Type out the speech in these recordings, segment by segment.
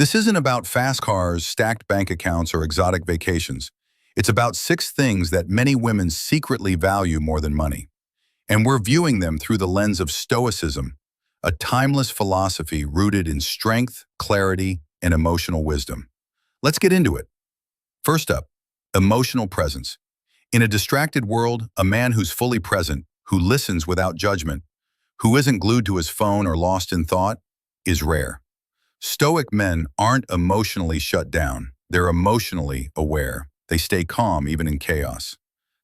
This isn't about fast cars, stacked bank accounts, or exotic vacations. It's about six things that many women secretly value more than money. And we're viewing them through the lens of Stoicism, a timeless philosophy rooted in strength, clarity, and emotional wisdom. Let's get into it. First up, emotional presence. In a distracted world, a man who's fully present, who listens without judgment, who isn't glued to his phone or lost in thought, is rare. Stoic men aren't emotionally shut down. They're emotionally aware. They stay calm even in chaos.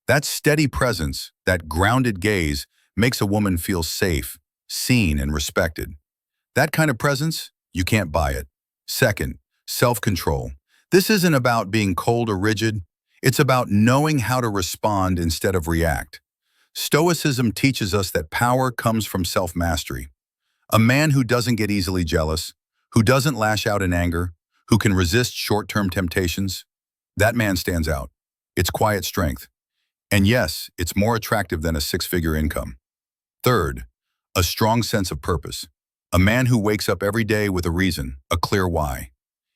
That steady presence, that grounded gaze, makes a woman feel safe, seen, and respected. That kind of presence, you can't buy it. Second, self-control. This isn't about being cold or rigid. It's about knowing how to respond instead of react. Stoicism teaches us that power comes from self-mastery. A man who doesn't get easily jealous, who doesn't lash out in anger, who can resist short-term temptations, that man stands out. It's quiet strength. And yes, it's more attractive than a six-figure income. Third, a strong sense of purpose. A man who wakes up every day with a reason, a clear why.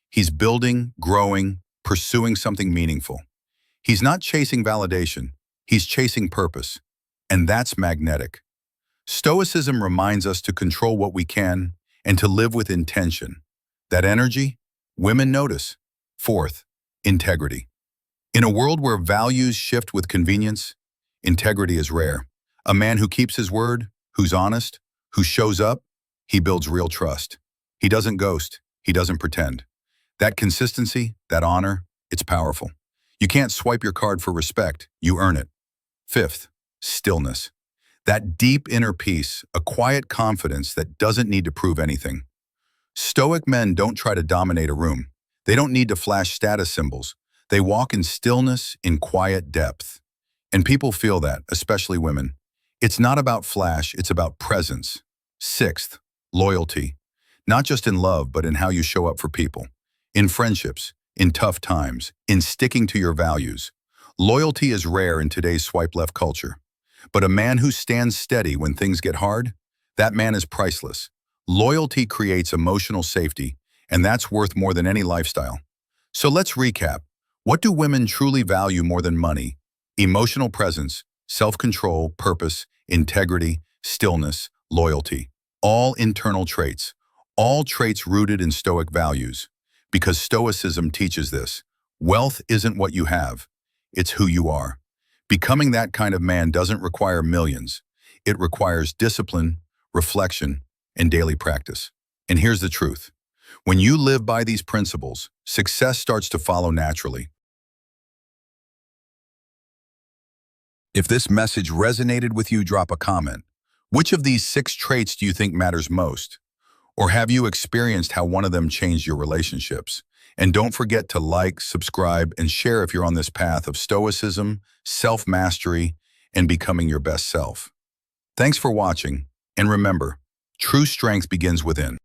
He's building, growing, pursuing something meaningful. He's not chasing validation. He's chasing purpose. And that's magnetic. Stoicism reminds us to control what we can and to live with intention. That energy, women notice. Fourth, integrity. In a world where values shift with convenience, integrity is rare. A man who keeps his word, who's honest, who shows up, he builds real trust. He doesn't ghost. He doesn't pretend. That consistency, that honor, it's powerful. You can't swipe your card for respect. You earn it. Fifth, stillness. That deep inner peace, a quiet confidence that doesn't need to prove anything. Stoic men don't try to dominate a room. They don't need to flash status symbols. They walk in stillness, in quiet depth. And people feel that, especially women. It's not about flash, it's about presence. Sixth, loyalty. Not just in love, but in how you show up for people. In friendships, in tough times, in sticking to your values. Loyalty is rare in today's swipe-left culture. But a man who stands steady when things get hard, that man is priceless. Loyalty creates emotional safety, and that's worth more than any lifestyle. So let's recap. What do women truly value more than money? Emotional presence, self-control, purpose, integrity, stillness, loyalty. All internal traits. All traits rooted in Stoic values. Because Stoicism teaches this. Wealth isn't what you have. It's who you are. Becoming that kind of man doesn't require millions. It requires discipline, reflection, and daily practice. And here's the truth. When you live by these principles, success starts to follow naturally. If this message resonated with you, drop a comment. Which of these six traits do you think matters most? Or have you experienced how one of them changed your relationships? And don't forget to like, subscribe, and share if you're on this path of Stoicism, self-mastery, and becoming your best self. Thanks for watching, and remember, true strength begins within.